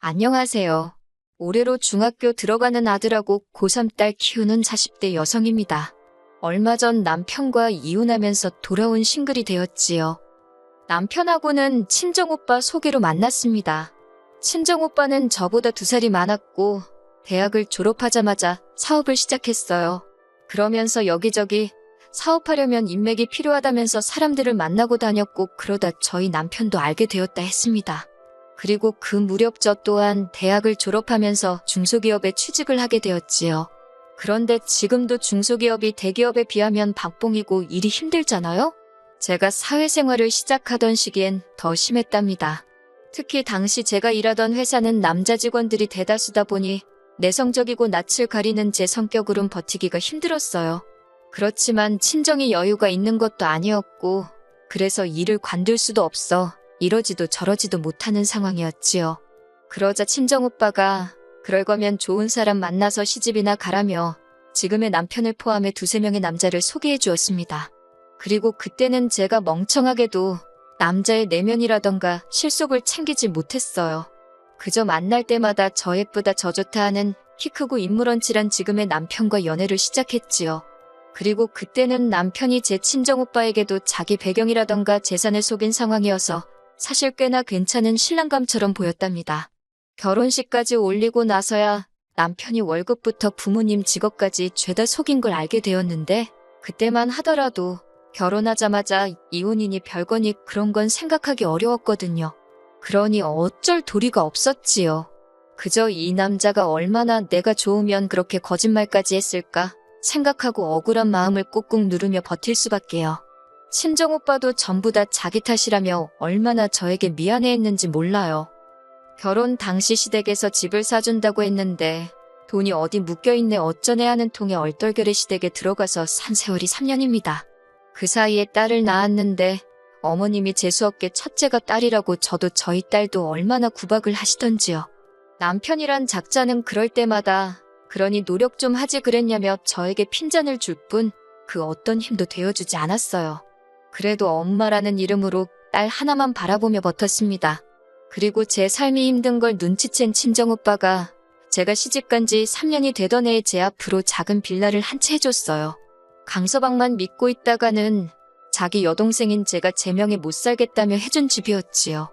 안녕하세요. 올해로 중학교 들어가는 아들하고 고3 딸 키우는 40대 여성입니다. 얼마 전 남편과 이혼하면서 돌아온 싱글이 되었지요. 남편하고는 친정오빠 소개로 만났습니다. 친정오빠는 저보다 2살이 많았고 대학을 졸업하자마자 사업을 시작했어요. 그러면서 여기저기 사업하려면 인맥이 필요하다면서 사람들을 만나고 다녔고 그러다 저희 남편도 알게 되었다 했습니다. 그리고 그 무렵 저 또한 대학을 졸업하면서 중소기업에 취직을 하게 되었지요. 그런데 지금도 중소기업이 대기업에 비하면 박봉이고 일이 힘들잖아요? 제가 사회생활을 시작하던 시기엔 더 심했답니다. 특히 당시 제가 일하던 회사는 남자 직원들이 대다수다 보니 내성적이고 낯을 가리는 제 성격으론 버티기가 힘들었어요. 그렇지만 친정이 여유가 있는 것도 아니었고 그래서 일을 관둘 수도 없어 이러지도 저러지도 못하는 상황이었지요. 그러자 친정오빠가 그럴 거면 좋은 사람 만나서 시집이나 가라며 지금의 남편을 포함해 2~3명의 남자를 소개해 주었습니다. 그리고 그때는 제가 멍청하게도 남자의 내면이라던가 실속을 챙기지 못했어요. 그저 만날 때마다 저 예쁘다 저 좋다 하는 키 크고 인물언칠한 지금의 남편과 연애를 시작했지요. 그리고 그때는 남편이 제 친정오빠에게도 자기 배경이라던가 재산을 속인 상황이어서 사실 꽤나 괜찮은 신랑감처럼 보였답니다. 결혼식까지 올리고 나서야 남편이 월급부터 부모님 직업까지 죄다 속인 걸 알게 되었는데 그때만 하더라도 결혼하자마자 이혼이니 별거니 그런 건 생각하기 어려웠거든요. 그러니 어쩔 도리가 없었지요. 그저 이 남자가 얼마나 내가 좋으면 그렇게 거짓말까지 했을까 생각하고 억울한 마음을 꾹꾹 누르며 버틸 수밖에요. 친정오빠도 전부 다 자기 탓이라며 얼마나 저에게 미안해했는지 몰라요. 결혼 당시 시댁에서 집을 사준다고 했는데 돈이 어디 묶여있네 어쩌네 하는 통에 얼떨결에 시댁에 들어가서 산 세월이 3년입니다. 그 사이에 딸을 낳았는데 어머님이 재수없게 첫째가 딸이라고 저도 저희 딸도 얼마나 구박을 하시던지요. 남편이란 작자는 그럴 때마다 그러니 노력 좀 하지 그랬냐며 저에게 핀잔을 줄 뿐 그 어떤 힘도 되어주지 않았어요. 그래도 엄마라는 이름으로 딸 하나만 바라보며 버텼습니다. 그리고 제 삶이 힘든 걸 눈치챈 친정오빠가 제가 시집간 지 3년이 되던 해에 제 앞으로 작은 빌라를 한 채 해줬어요. 강서방만 믿고 있다가는 자기 여동생인 제가 제 명에 못 살겠다며 해준 집이었지요.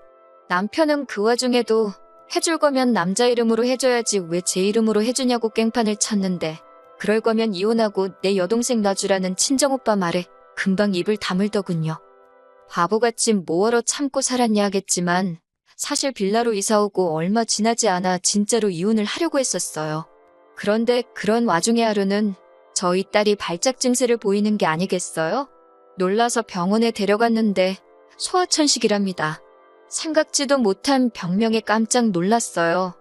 남편은 그 와중에도 해줄 거면 남자 이름으로 해줘야지 왜 제 이름으로 해주냐고 깽판을 쳤는데 그럴 거면 이혼하고 내 여동생 놔주라는 친정오빠 말에 금방 입을 다물더군요. 바보같이 뭐하러 참고 살았냐 하겠지만 사실 빌라로 이사오고 얼마 지나지 않아 진짜로 이혼을 하려고 했었어요. 그런데 그런 와중에 하루는 저희 딸이 발작 증세를 보이는 게 아니겠어요? 놀라서 병원에 데려갔는데 소아천식이랍니다. 생각지도 못한 병명에 깜짝 놀랐어요.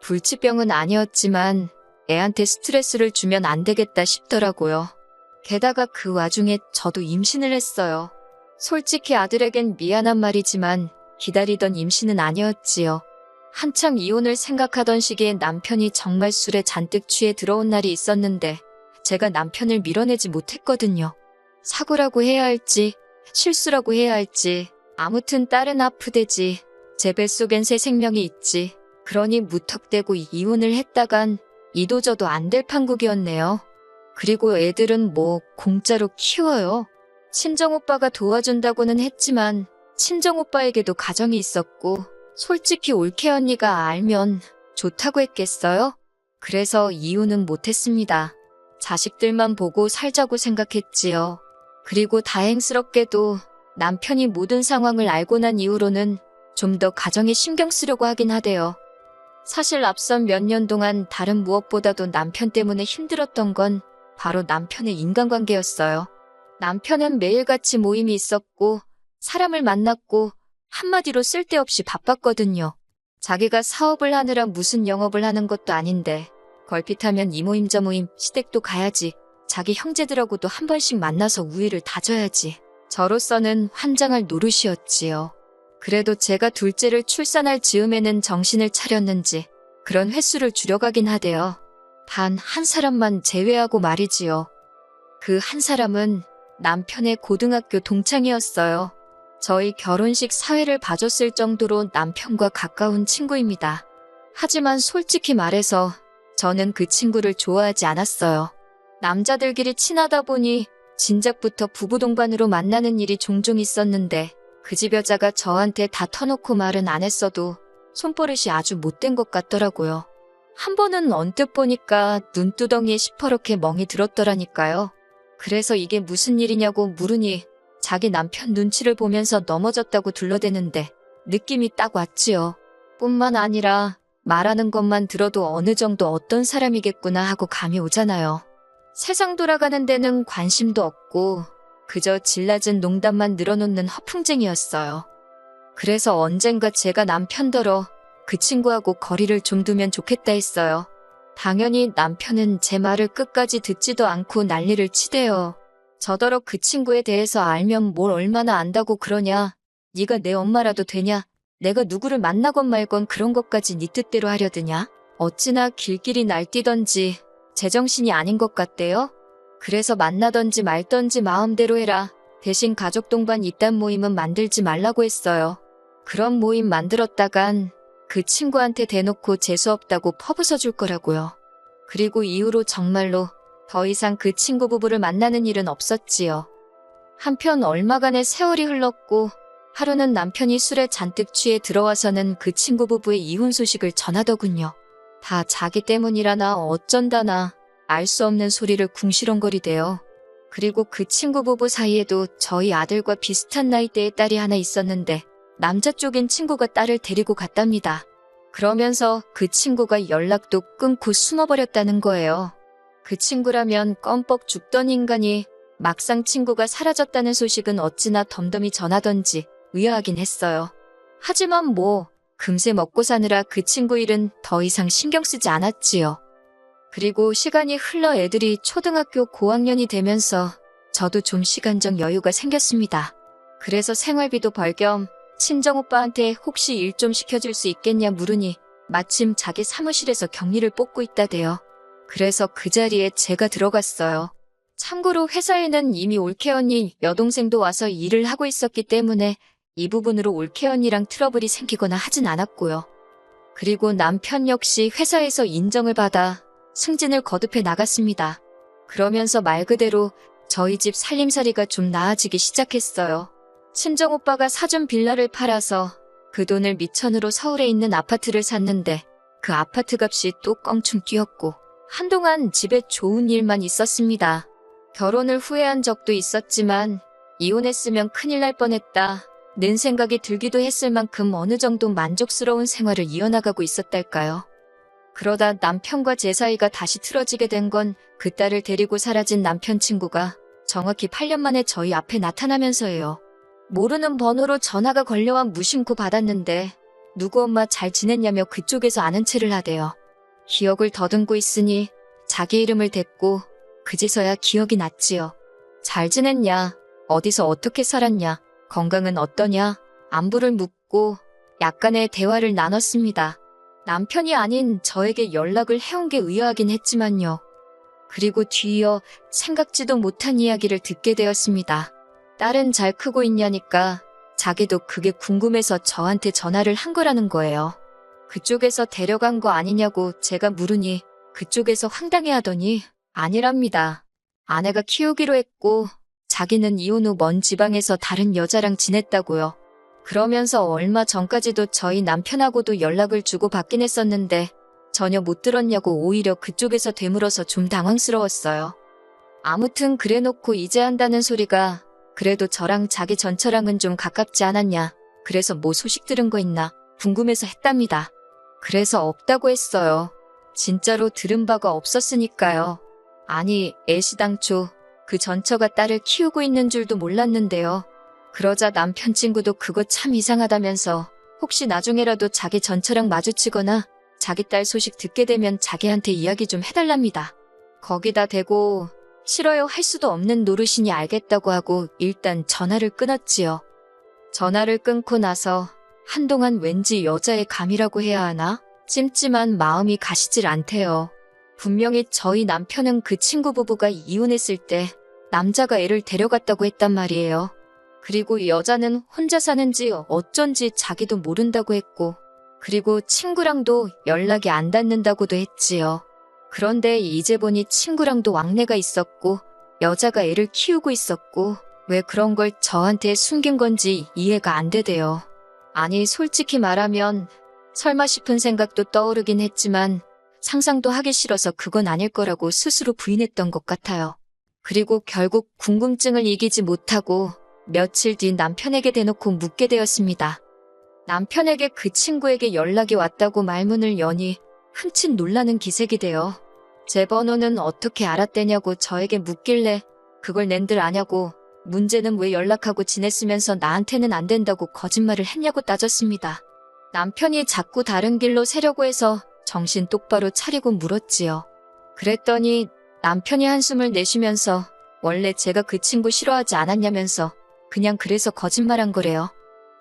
불치병은 아니었지만 애한테 스트레스를 주면 안 되겠다 싶더라고요. 게다가 그 와중에 저도 임신을 했어요. 솔직히 아들에겐 미안한 말이지만 기다리던 임신은 아니었지요. 한창 이혼을 생각하던 시기에 남편이 정말 술에 잔뜩 취해 들어온 날이 있었는데 제가 남편을 밀어내지 못했거든요. 사고라고 해야 할지 실수라고 해야 할지 아무튼 딸은 아프대지 제 뱃속엔 새 생명이 있지. 그러니 무턱대고 이혼을 했다간 이도저도 안 될 판국이었네요. 그리고 애들은 뭐 공짜로 키워요. 친정오빠가 도와준다고는 했지만 친정오빠에게도 가정이 있었고 솔직히 올케 언니가 알면 좋다고 했겠어요? 그래서 이혼은 못했습니다. 자식들만 보고 살자고 생각했지요. 그리고 다행스럽게도 남편이 모든 상황을 알고 난 이후로는 좀 더 가정에 신경 쓰려고 하긴 하대요. 사실 앞선 몇 년 동안 다른 무엇보다도 남편 때문에 힘들었던 건 바로 남편의 인간관계였어요. 남편은 매일같이 모임이 있었고 사람을 만났고 한마디로 쓸데없이 바빴거든요. 자기가 사업을 하느라 무슨 영업을 하는 것도 아닌데 걸핏하면 이 모임 저 모임 시댁도 가야지. 자기 형제들하고도 한 번씩 만나서 우애를 다져야지. 저로서는 환장할 노릇이었지요. 그래도 제가 둘째를 출산할 즈음에는 정신을 차렸는지 그런 횟수를 줄여가긴 하대요. 단 한 사람만 제외하고 말이지요. 그 한 사람은 남편의 고등학교 동창이었어요. 저희 결혼식 사회를 봐줬을 정도로 남편과 가까운 친구입니다. 하지만 솔직히 말해서 저는 그 친구를 좋아하지 않았어요. 남자들끼리 친하다 보니 진작부터 부부 동반으로 만나는 일이 종종 있었는데 그 집 여자가 저한테 다 터놓고 말은 안 했어도 손버릇이 아주 못된 것 같더라고요. 한 번은 언뜻 보니까 눈두덩이에 시퍼렇게 멍이 들었더라니까요. 그래서 이게 무슨 일이냐고 물으니 자기 남편 눈치를 보면서 넘어졌다고 둘러대는데 느낌이 딱 왔지요. 뿐만 아니라 말하는 것만 들어도 어느 정도 어떤 사람이겠구나 하고 감이 오잖아요. 세상 돌아가는 데는 관심도 없고 그저 질낮은 농담만 늘어놓는 허풍쟁이였어요. 그래서 언젠가 제가 남편더러 그 친구하고 거리를 좀 두면 좋겠다 했어요. 당연히 남편은 제 말을 끝까지 듣지도 않고 난리를 치대요. 저더러 그 친구에 대해서 알면 뭘 얼마나 안다고 그러냐. 네가 내 엄마라도 되냐. 내가 누구를 만나건 말건 그런 것까지 네 뜻대로 하려드냐. 어찌나 길길이 날뛰던지 제정신이 아닌 것 같대요. 그래서 만나던지 말던지 마음대로 해라. 대신 가족 동반 이딴 모임은 만들지 말라고 했어요. 그런 모임 만들었다간 그 친구한테 대놓고 재수없다고 퍼부숴 줄 거라고요. 그리고 이후로 정말로 더 이상 그 친구 부부를 만나는 일은 없었지요. 한편 얼마간의 세월이 흘렀고 하루는 남편이 술에 잔뜩 취해 들어와서는 그 친구 부부의 이혼 소식을 전하더군요. 다 자기 때문이라나 어쩐다나 알 수 없는 소리를 궁시렁거리대요. 그리고 그 친구 부부 사이에도 저희 아들과 비슷한 나이대의 딸이 하나 있었는데 남자 쪽인 친구가 딸을 데리고 갔답니다. 그러면서 그 친구가 연락도 끊고 숨어버렸다는 거예요. 그 친구라면 껌뻑 죽던 인간이 막상 친구가 사라졌다는 소식은 어찌나 덤덤히 전하던지 의아하긴 했어요. 하지만 뭐 금세 먹고 사느라 그 친구 일은 더 이상 신경 쓰지 않았지요. 그리고 시간이 흘러 애들이 초등학교 고학년이 되면서 저도 좀 시간적 여유가 생겼습니다. 그래서 생활비도 벌 겸 친정오빠한테 혹시 일 좀 시켜줄 수 있겠냐 물으니 마침 자기 사무실에서 격리를 뽑고 있다대요. 그래서 그 자리에 제가 들어갔어요. 참고로 회사에는 이미 올케 언니 여동생도 와서 일을 하고 있었기 때문에 이 부분으로 올케 언니랑 트러블이 생기거나 하진 않았고요. 그리고 남편 역시 회사에서 인정을 받아 승진을 거듭해 나갔습니다. 그러면서 말 그대로 저희 집 살림살이가 좀 나아지기 시작했어요. 친정오빠가 사준 빌라를 팔아서 그 돈을 미천으로 서울에 있는 아파트를 샀는데 그 아파트 값이 또 껑충 뛰었고 한동안 집에 좋은 일만 있었습니다. 결혼을 후회한 적도 있었지만 이혼했으면 큰일 날 뻔했다 는 생각이 들기도 했을 만큼 어느 정도 만족스러운 생활을 이어나가고 있었달까요. 그러다 남편과 제 사이가 다시 틀어지게 된 건 그 딸을 데리고 사라진 남편 친구가 정확히 8년 만에 저희 앞에 나타나면서예요. 모르는 번호로 전화가 걸려와 무심코 받았는데 누구 엄마 잘 지냈냐며 그쪽에서 아는 체를 하대요. 기억을 더듬고 있으니 자기 이름을 댔고 그제서야 기억이 났지요. 잘 지냈냐? 어디서 어떻게 살았냐? 건강은 어떠냐? 안부를 묻고 약간의 대화를 나눴습니다. 남편이 아닌 저에게 연락을 해온 게 의아하긴 했지만요. 그리고 뒤이어 생각지도 못한 이야기를 듣게 되었습니다. 딸은 잘 크고 있냐니까 자기도 그게 궁금해서 저한테 전화를 한 거라는 거예요. 그쪽에서 데려간 거 아니냐고 제가 물으니 그쪽에서 황당해하더니 아니랍니다. 아내가 키우기로 했고 자기는 이혼 후 먼 지방에서 다른 여자랑 지냈다고요. 그러면서 얼마 전까지도 저희 남편하고도 연락을 주고 받긴 했었는데 전혀 못 들었냐고 오히려 그쪽에서 되물어서 좀 당황스러웠어요. 아무튼 그래놓고 이제 한다는 소리가 그래도 저랑 자기 전처랑은 좀 가깝지 않았냐. 그래서 뭐 소식 들은 거 있나 궁금해서 했답니다. 그래서 없다고 했어요. 진짜로 들은 바가 없었으니까요. 아니 애시당초 그 전처가 딸을 키우고 있는 줄도 몰랐는데요. 그러자 남편 친구도 그거 참 이상하다면서 혹시 나중에라도 자기 전처랑 마주치거나 자기 딸 소식 듣게 되면 자기한테 이야기 좀 해달랍니다. 거기다 대고 싫어요 할 수도 없는 노릇이니 알겠다고 하고 일단 전화를 끊었지요. 전화를 끊고 나서 한동안 왠지 여자의 감이라고 해야 하나? 찜찜한 마음이 가시질 않대요. 분명히 저희 남편은 그 친구 부부가 이혼했을 때 남자가 애를 데려갔다고 했단 말이에요. 그리고 여자는 혼자 사는지 어쩐지 자기도 모른다고 했고 그리고 친구랑도 연락이 안 닿는다고도 했지요. 그런데 이제 보니 친구랑도 왕래가 있었고 여자가 애를 키우고 있었고 왜 그런 걸 저한테 숨긴 건지 이해가 안 되대요. 아니 솔직히 말하면 설마 싶은 생각도 떠오르긴 했지만 상상도 하기 싫어서 그건 아닐 거라고 스스로 부인했던 것 같아요. 그리고 결국 궁금증을 이기지 못하고 며칠 뒤 남편에게 대놓고 묻게 되었습니다. 남편에게 그 친구에게 연락이 왔다고 말문을 여니 흠칫 놀라는 기색이 되어 제 번호는 어떻게 알았대냐고 저에게 묻길래 그걸 낸들 아냐고 문제는 왜 연락하고 지냈으면서 나한테는 안 된다고 거짓말을 했냐고 따졌습니다. 남편이 자꾸 다른 길로 새려고 해서 정신 똑바로 차리고 물었지요. 그랬더니 남편이 한숨을 내쉬면서 원래 제가 그 친구 싫어하지 않았냐면서 그냥 그래서 거짓말한 거래요.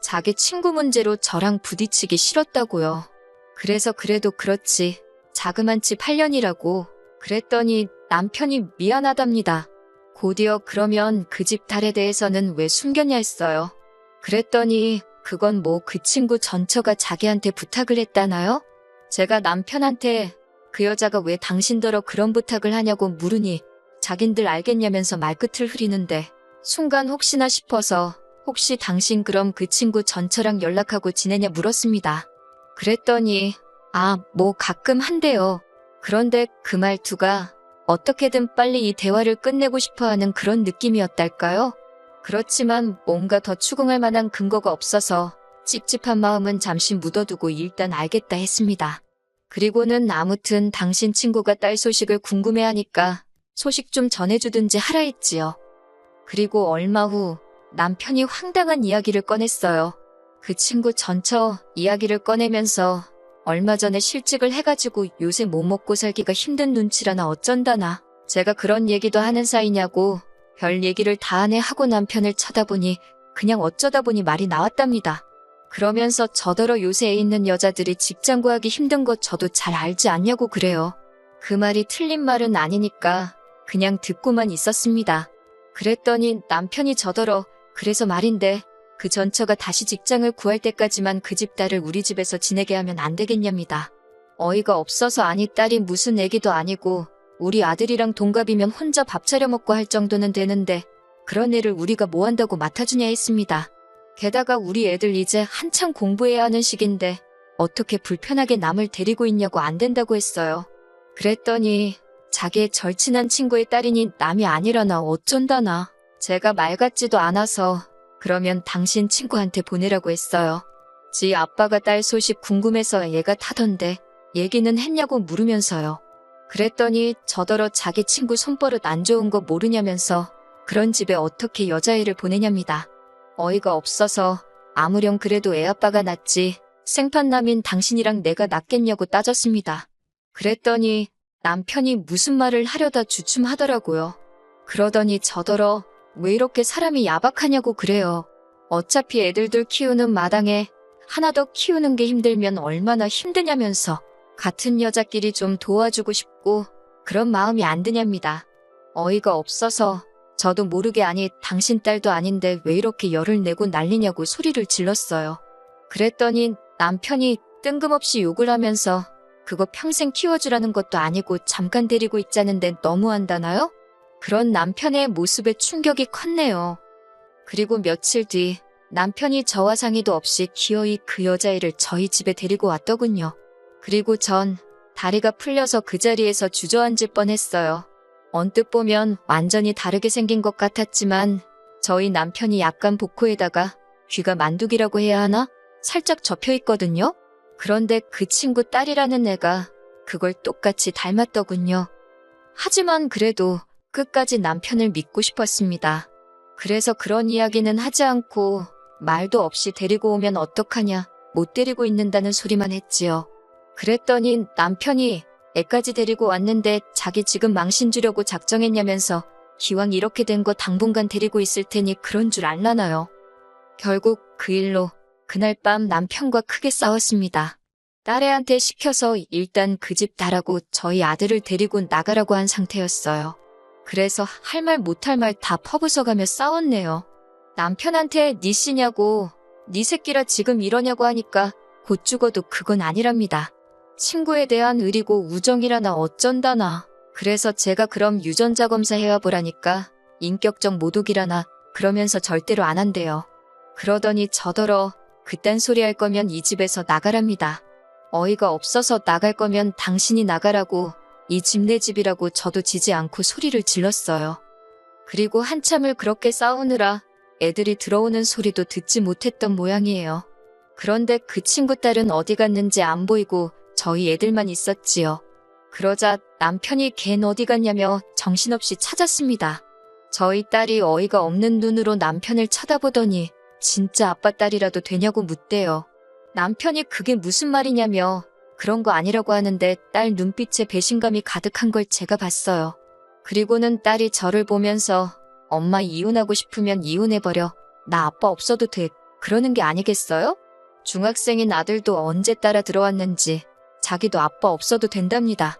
자기 친구 문제로 저랑 부딪히기 싫었다고요. 그래서 그래도 그렇지 자그만치 8년이라고 그랬더니 남편이 미안하답니다. 곧이어 그러면 그 집 딸에 대해서는 왜 숨겼냐 했어요. 그랬더니 그건 뭐 그 친구 전처가 자기한테 부탁을 했다나요? 제가 남편한테 그 여자가 왜 당신더러 그런 부탁을 하냐고 물으니 자긴들 알겠냐면서 말끝을 흐리는데 순간 혹시나 싶어서 혹시 당신 그럼 그 친구 전처랑 연락하고 지내냐 물었습니다. 그랬더니 뭐 가끔 한대요. 그런데 그 말투가 어떻게든 빨리 이 대화를 끝내고 싶어하는 그런 느낌이었달까요? 그렇지만 뭔가 더 추궁할 만한 근거가 없어서 찝찝한 마음은 잠시 묻어두고 일단 알겠다 했습니다. 그리고는 아무튼 당신 친구가 딸 소식을 궁금해하니까 소식 좀 전해주든지 하라 했지요. 그리고 얼마 후 남편이 황당한 이야기를 꺼냈어요. 그 친구 전처 이야기를 꺼내면서 얼마 전에 실직을 해가지고 요새 못 먹고 살기가 힘든 눈치라나 어쩐다나 제가 그런 얘기도 하는 사이냐고 별 얘기를 다 하네 하고 남편을 쳐다보니 그냥 어쩌다 보니 말이 나왔답니다. 그러면서 저더러 요새 애 있는 여자들이 직장 구하기 힘든 거 저도 잘 알지 않냐고 그래요. 그 말이 틀린 말은 아니니까 그냥 듣고만 있었습니다. 그랬더니 남편이 저더러 그래서 말인데 그 전처가 다시 직장을 구할 때까지만 그 집 딸을 우리 집에서 지내게 하면 안 되겠냐입니다. 어이가 없어서 아니 딸이 무슨 애기도 아니고 우리 아들이랑 동갑이면 혼자 밥 차려 먹고 할 정도는 되는데 그런 애를 우리가 뭐 한다고 맡아주냐 했습니다. 게다가 우리 애들 이제 한창 공부해야 하는 시기인데 어떻게 불편하게 남을 데리고 있냐고 안 된다고 했어요. 그랬더니 자기의 절친한 친구의 딸이니 남이 아니라나 어쩐다나 제가 말 같지도 않아서 그러면 당신 친구한테 보내라고 했어요. 지 아빠가 딸 소식 궁금해서 얘가 타던데 얘기는 했냐고 물으면서요. 그랬더니 저더러 자기 친구 손버릇 안 좋은 거 모르냐면서 그런 집에 어떻게 여자애를 보내냐입니다. 어이가 없어서 아무렴 그래도 애아빠가 낫지 생판남인 당신이랑 내가 낫겠냐고 따졌습니다. 그랬더니 남편이 무슨 말을 하려다 주춤하더라고요. 그러더니 저더러 왜 이렇게 사람이 야박하냐고 그래요. 어차피 애들들 키우는 마당에 하나 더 키우는 게 힘들면 얼마나 힘드냐면서 같은 여자끼리 좀 도와주고 싶고 그런 마음이 안 드냐입니다. 어이가 없어서 저도 모르게 아니 당신 딸도 아닌데 왜 이렇게 열을 내고 난리냐고 소리를 질렀어요. 그랬더니 남편이 뜬금없이 욕을 하면서 그거 평생 키워주라는 것도 아니고 잠깐 데리고 있자는데 너무한다나요? 그런 남편의 모습에 충격이 컸네요. 그리고 며칠 뒤 남편이 저와 상의도 없이 기어이 그 여자애를 저희 집에 데리고 왔더군요. 그리고 전 다리가 풀려서 그 자리에서 주저앉을 뻔했어요. 언뜻 보면 완전히 다르게 생긴 것 같았지만 저희 남편이 약간 복코에다가 귀가 만두기라고 해야 하나? 살짝 접혀 있거든요. 그런데 그 친구 딸이라는 애가 그걸 똑같이 닮았더군요. 하지만 그래도 끝까지 남편을 믿고 싶었습니다. 그래서 그런 이야기는 하지 않고 말도 없이 데리고 오면 어떡하냐, 못 데리고 있는다는 소리만 했지요. 그랬더니 남편이 애까지 데리고 왔는데 자기 지금 망신 주려고 작정했냐면서 기왕 이렇게 된 거 당분간 데리고 있을 테니 그런 줄 알라나요. 결국 그 일로 그날 밤 남편과 크게 싸웠습니다. 딸애한테 시켜서 일단 그 집 나라고 저희 아들을 데리고 나가라고 한 상태였어요. 그래서 할 말 못할 말 다 퍼부숴가며 싸웠네요. 남편한테 니 씨냐고, 니 새끼라 지금 이러냐고 하니까 곧 죽어도 그건 아니랍니다. 친구에 대한 의리고 우정이라나 어쩐다나. 그래서 제가 그럼 유전자 검사 해와보라니까 인격적 모독이라나 그러면서 절대로 안 한대요. 그러더니 저더러 그딴 소리 할 거면 이 집에서 나가랍니다. 어이가 없어서 나갈 거면 당신이 나가라고 이 집 내 집이라고 저도 지지 않고 소리를 질렀어요. 그리고 한참을 그렇게 싸우느라 애들이 들어오는 소리도 듣지 못했던 모양이에요. 그런데 그 친구 딸은 어디 갔는지 안 보이고 저희 애들만 있었지요. 그러자 남편이 걘 어디 갔냐며 정신없이 찾았습니다. 저희 딸이 어이가 없는 눈으로 남편을 쳐다보더니 진짜 아빠 딸이라도 되냐고 묻대요. 남편이 그게 무슨 말이냐며 그런 거 아니라고 하는데 딸 눈빛에 배신감이 가득한 걸 제가 봤어요. 그리고는 딸이 저를 보면서 엄마 이혼하고 싶으면 이혼해버려. 나 아빠 없어도 돼. 그러는 게 아니겠어요? 중학생인 아들도 언제 따라 들어왔는지 자기도 아빠 없어도 된답니다.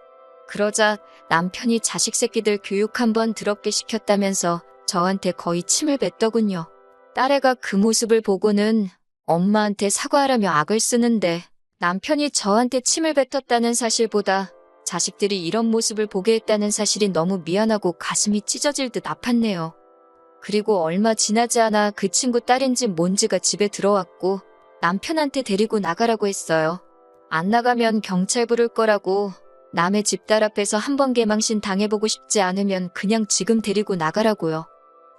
그러자 남편이 자식 새끼들 교육 한번 더럽게 시켰다면서 저한테 거의 침을 뱉더군요. 딸애가 그 모습을 보고는 엄마한테 사과하라며 악을 쓰는데 남편이 저한테 침을 뱉었다는 사실보다 자식들이 이런 모습을 보게 했다는 사실이 너무 미안하고 가슴이 찢어질 듯 아팠네요. 그리고 얼마 지나지 않아 그 친구 딸인지 뭔지가 집에 들어왔고 남편한테 데리고 나가라고 했어요. 안 나가면 경찰 부를 거라고 남의 집 딸 앞에서 한번 개망신 당해보고 싶지 않으면 그냥 지금 데리고 나가라고요.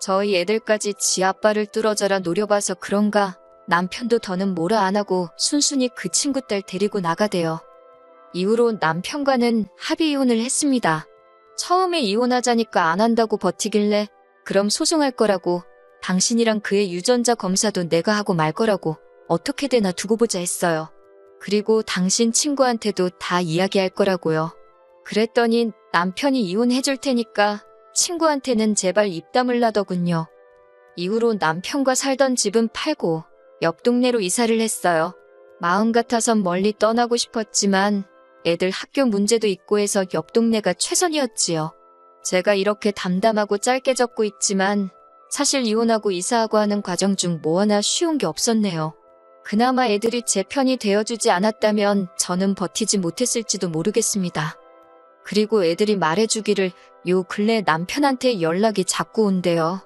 저희 애들까지 지 아빠를 뚫어져라 노려봐서 그런가 남편도 더는 뭐라 안 하고 순순히 그 친구 딸 데리고 나가대요. 이후로 남편과는 합의 이혼을 했습니다. 처음에 이혼하자니까 안 한다고 버티길래 그럼 소송할 거라고 당신이랑 그의 유전자 검사도 내가 하고 말 거라고 어떻게 되나 두고 보자 했어요. 그리고 당신 친구한테도 다 이야기할 거라고요. 그랬더니 남편이 이혼해줄 테니까 친구한테는 제발 입 다물라더군요. 이후로 남편과 살던 집은 팔고 옆 동네로 이사를 했어요. 마음 같아선 멀리 떠나고 싶었지만 애들 학교 문제도 있고 해서 옆 동네가 최선이었지요. 제가 이렇게 담담하고 짧게 적고 있지만 사실 이혼하고 이사하고 하는 과정 중 뭐 하나 쉬운 게 없었네요. 그나마 애들이 제 편이 되어주지 않았다면 저는 버티지 못했을지도 모르겠습니다. 그리고 애들이 말해주기를 요 근래 남편한테 연락이 자꾸 온대요.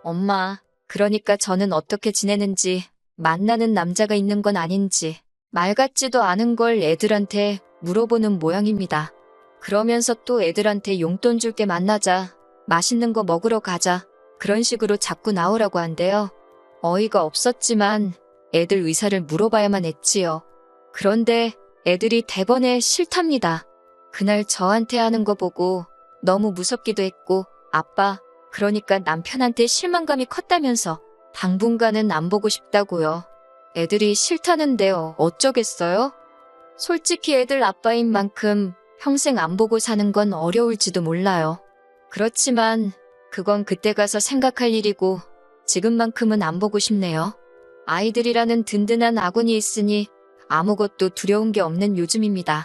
엄마, 그러니까 저는 어떻게 지내는지 만나는 남자가 있는 건 아닌지 말 같지도 않은 걸 애들한테 물어보는 모양입니다. 그러면서 또 애들한테 용돈 줄게 만나자, 맛있는 거 먹으러 가자 그런 식으로 자꾸 나오라고 한대요. 어이가 없었지만 애들 의사를 물어봐야만 했지요. 그런데 애들이 대번에 싫답니다. 그날 저한테 하는 거 보고 너무 무섭기도 했고 아빠, 그러니까 남편한테 실망감이 컸다면서 당분간은 안 보고 싶다고요. 애들이 싫다는데요. 어쩌겠어요? 솔직히 애들 아빠인 만큼 평생 안 보고 사는 건 어려울지도 몰라요. 그렇지만 그건 그때 가서 생각할 일이고 지금만큼은 안 보고 싶네요. 아이들이라는 든든한 아군이 있으니 아무것도 두려운 게 없는 요즘입니다.